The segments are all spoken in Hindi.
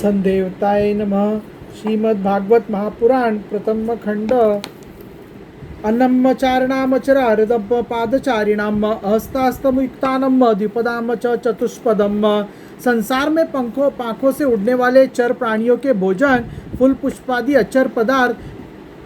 संदेवताय नमः। श्रीमद्भागवत महापुराण प्रथम खंड। अन्नम्मचारणामचरारदब्ब पादचारिणाम हस्तास्तमुक्तानम द्विपदाम च चतुष्पदम। संसार में पांखों से उड़ने वाले चर प्राणियों के भोजन, फूल पुष्पादि अचर पदार्थ,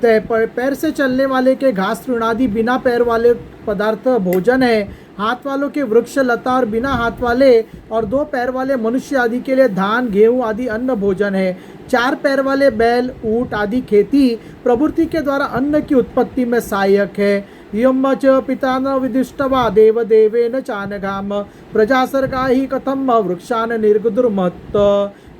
पैर से चलने वाले के घास तृणादि बिना पैर वाले पदार्थ भोजन है। हाथ वालों के वृक्ष लता और बिना हाथ वाले और दो पैर वाले मनुष्य आदि के लिए धान गेहूं आदि अन्न भोजन है। चार पैर वाले बैल ऊंट आदि खेती प्रवृत्ति के द्वारा अन्न की उत्पत्ति में सहायक है। यम च पिता न विदिष्टवा देव देवेन चानघाम प्रजासर्गा ही कथम वृक्षान निर्गुदुर्मत्त।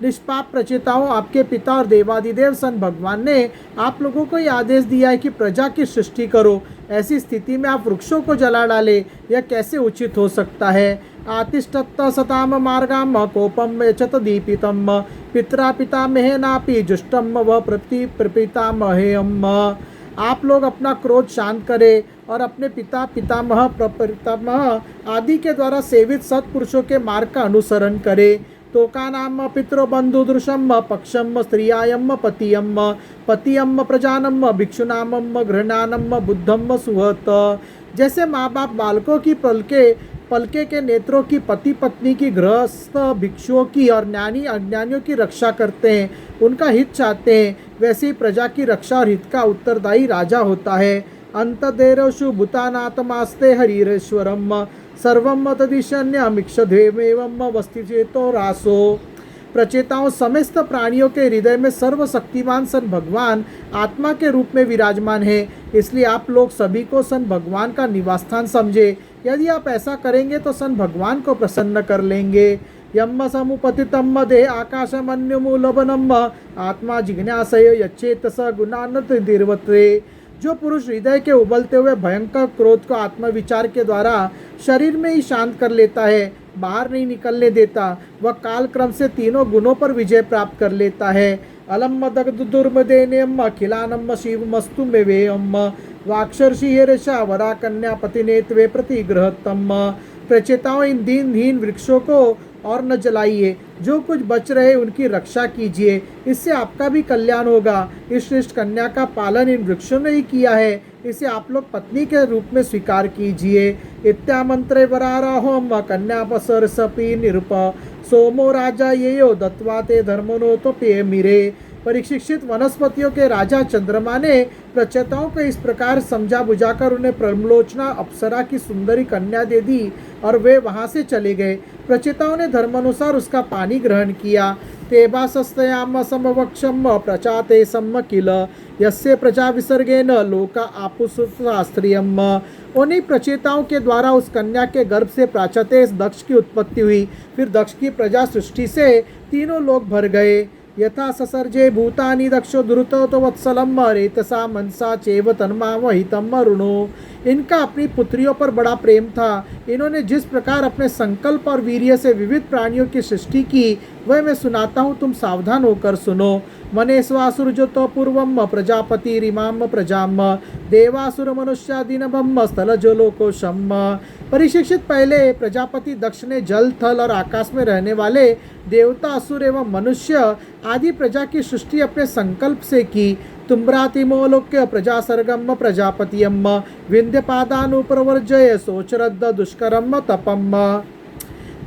निष्पाप प्रचेताओं, आपके पिता और देवादिदेव सन भगवान ने आप लोगों को यह आदेश दिया है कि प्रजा की सृष्टि करो। ऐसी स्थिति में आप वृक्षों को जला डाले, यह कैसे उचित हो सकता है। आतिष्ठत्त सताम मार्गाम कोपम यचत दीपितम पित्रा पितामहे नापि जुष्टम व प्रपितामहेयम। आप लोग अपना क्रोध शांत करें और अपने पिता पितामह प्रपितामह आदि के द्वारा सेवित सत्पुरुषों के मार्ग का अनुसरण करें। तोकानाम पितृबंधु दृशम पक्षम स्त्रियायम पतियम पतियम प्रजानम भिक्षुनाम गृहणानम बुद्धम सुहत। जैसे माँ बाप बालकों की पलके के नेत्रों की, पति पत्नी की, गृहस्थ भिक्षुओं की और ज्ञानी अज्ञानियों की रक्षा करते हैं, उनका हित चाहते हैं, वैसे ही प्रजा की रक्षा और हित का उत्तरदायी राजा होता है। अंतदेरशु भूतानात्मास्ते हरिरेश्वरम सर्वम तदिशन्यमीक्षध्वेमेवम वस्तिचेतो रासो। प्रचेताओं, समस्त प्राणियों के हृदय में सर्वशक्तिमान सन भगवान आत्मा के रूप में विराजमान है। इसलिए आप लोग सभी को सन भगवान का निवास स्थान समझे। यदि आप ऐसा करेंगे तो सन भगवान को प्रसन्न कर लेंगे। यम समुपतितम देह आकाशमन्युमूलवनम आत्मा जिज्ञासय यच्चेत स गुणान्नत निर्वत्रे। जो पुरुष हृदय के उबलते हुए भयंकर क्रोध को आत्मविचार के द्वारा शरीर में ही शांत कर लेता है, बाहर नहीं निकलने देता, वह काल क्रम से तीनों गुणों पर विजय प्राप्त कर लेता है। अलम दग्धुर्मदेनेयम अखिलानम शिवमस्तु मेवेयम वाक्षर्षि हेरषा वरा कन्या पतिने त्वे प्रतिग्रहतम। प्रचेताओं, इन दीनहीन वृक्षों को और न जलाइए, जो कुछ बच रहे उनकी रक्षा कीजिए, इससे आपका भी कल्याण होगा। इस श्रेष्ठ कन्या का पालन इन वृक्षों ने ही किया है, इसे आप लोग पत्नी के रूप में स्वीकार कीजिए। इत्यामंत्रे वरारोहम कन्यापसर सपी निरुप सोमो राजा येयो दत्वा ते धर्मनो तो पे मिरे। परिशिक्षित वनस्पतियों के राजा चंद्रमा ने प्रचेताओं को इस प्रकार समझा बुझाकर उन्हें प्रमलोचना अप्सरा की सुंदरी कन्या दे दी और वे वहां से चले गए। प्रचेताओं ने धर्मानुसार उसका पानी ग्रहण किया। तेबासस्तयाम समवक्षम प्रचाते सम्म किल यस्य प्रजा विसर्गेन लोका आपुशास्त्रियम। उन्हीं प्रचेताओं के द्वारा उस कन्या के गर्भ से प्राचतेश दक्ष की उत्पत्ति हुई। फिर दक्ष की प्रजा सृष्टि से तीनों लोग भर गए। यथा ससर्जे भूतानि दक्षो दुरुतो तो वत्सलम रेतसा मनसा चेव तन्माम हितम ऋणो। इनका अपनी पुत्रियों पर बड़ा प्रेम था। इन्होंने जिस प्रकार अपने संकल्प और वीर्य से विविध प्राणियों की सृष्टि की, वह मैं सुनाता हूँ, तुम सावधान होकर सुनो। मनेश्वासुर जो तो पूर्वम प्रजापति रिमाम प्रजाम देवासुर मनुष्यादिनभम स्थल जो लोकोशम। परिशिक्षित, पहले प्रजापति दक्ष ने जल, थल और आकाश में रहने वाले देवता, असुर एवं मनुष्य आदि प्रजा की सृष्टि अपने संकल्प से की। तुम्रातिमोलोक्य प्रजा सर्गम प्रजापतियम विंध्यपादानुप्रवर्जय सोचरद्द दुष्करम तपम।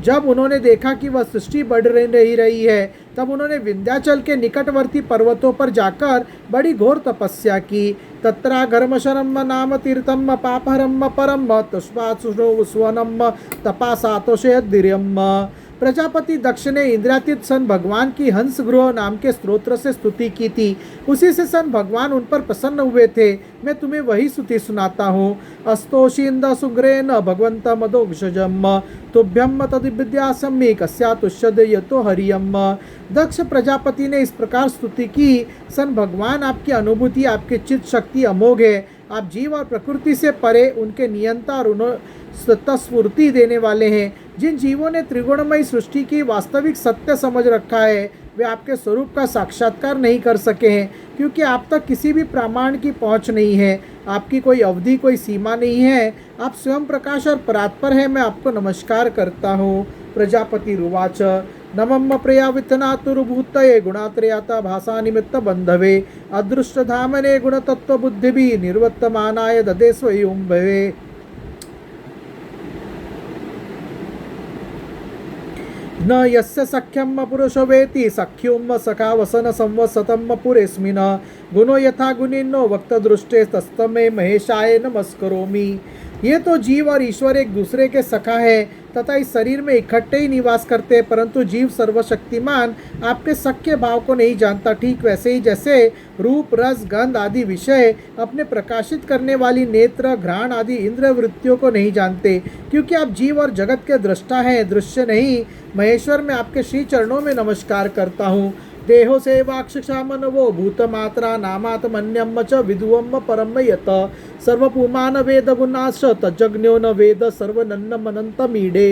जब उन्होंने देखा कि वह सृष्टि बढ़ रही है, तब उन्होंने विंध्याचल के निकटवर्ती पर्वतों पर जाकर बड़ी घोर तपस्या की। तत्रा घर्मशरम नाम तीर्थम पापहरम परम तुष्पासुनो स्वनम तपासातोषयद्वीर्यम। प्रजापति दक्ष ने इंद्रियातीत सन भगवान की हंस गृह नाम के स्तोत्र से स्तुति की थी। उसी से सन भगवान उन पर प्रसन्न हुए थे। मैं तुम्हें वही स्तुति सुनाता हूँ। अस्तोषिंद सुग्रेन भगवंत मदोक्षजम तुभ्यम तद्विद्यासम्मी कस्या तुष्यद यतो हरियम। दक्ष प्रजापति ने इस प्रकार स्तुति की। सन भगवान, आपकी अनुभूति, आपकी चित्त शक्ति अमोघ है। आप जीव और प्रकृति से परे, उनके नियंता और उन्हें स्फूर्ति देने वाले हैं। जिन जीवों ने त्रिगुणमयी सृष्टि की वास्तविक सत्य समझ रखा है, वे आपके स्वरूप का साक्षात्कार नहीं कर सके हैं, क्योंकि आप तक किसी भी प्रमाण की पहुंच नहीं है। आपकी कोई अवधि, कोई सीमा नहीं है। आप स्वयं प्रकाश और परात्पर हैं। मैं आपको नमस्कार करता हूँ। प्रजापति रुवाच नमम प्रियाविथनातुर्भूतये गुणात्रयाता भाषा निमित्त बंधवे अदृष्टधामने गुणतत्व बुद्धिभि निर्वर्तमानाय ददे स्वयं भवे। न यस्य सख्यम पुरुषो वेति सख्युम सखा वसन संवसतम पुरेस्मिन गुणो यथा गुणिनो वक्त दृष्टे तस्तमे महेशाय नमस्करोमि। ये तो जीव और ईश्वर एक दूसरे के सखा है तथा इस शरीर में इकट्ठे ही निवास करते हैं, परंतु जीव सर्वशक्तिमान आपके सख्य भाव को नहीं जानता। ठीक वैसे ही जैसे रूप रस गंध आदि विषय अपने प्रकाशित करने वाली नेत्र घ्राण आदि इंद्रिय वृत्तियों को नहीं जानते, क्योंकि आप जीव और जगत के दृष्टा हैं, दृश्य नहीं। महेश्वर मैं आपके श्री चरणों में नमस्कार करता हूँ। देहो सेवाक्षसा मनवो भूतमात्रा नामात्मन्यम च विदुवम परम यत सर्वपुमान वेद गुणाश तज्ज्ञो न वेद सर्वनन्नमनंत मीडे।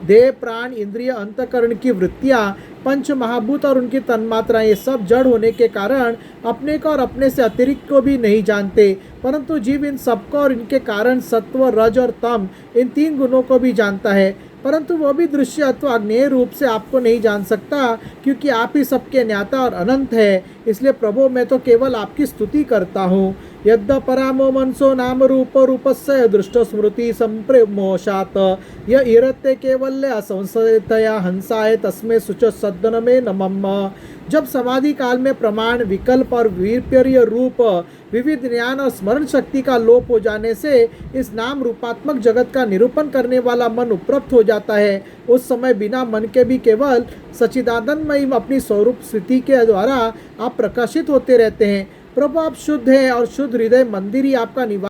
देह प्राण इंद्रिय अंतकरण की वृत्तियाँ पंच महाभूत और उनकी तन्मात्राएं ये सब जड़ होने के कारण अपने को और अपने से अतिरिक्त को भी नहीं जानते, परंतु जीव इन सबको और इनके कारण सत्व रज और तम इन तीन गुणों को भी जानता है, परंतु वह भी दृश्य अथवा अज्ञेय रूप से आपको नहीं जान सकता, क्योंकि आप ही सबके ज्ञाता और अनंत है। इसलिए प्रभु मैं तो केवल आपकी स्तुति करता हूँ। यद्य परामो मनसो नाम रूप रूपस्य दृष्ट स्मृति संप्रेमोषात य इरते केवल्य असंशयतया हंसाय तस्मे सुच सद्दन में नमम। जब समाधि काल में प्रमाण विकल्प और वीर्य रूप विविध ज्ञान और स्मरण शक्ति का लोप हो जाने से इस नाम रूपात्मक जगत का निरूपण करने वाला मन उपरक्त हो जाता है, उस समय बिना मन के भी केवल सच्चिदानंदमयी अपनी स्वरूप स्थिति के द्वारा आप प्रकाशित होते रहते हैं। प्रभु आप शुद्ध हैं और शुद्ध हृदय मंदिर ही आपका निवास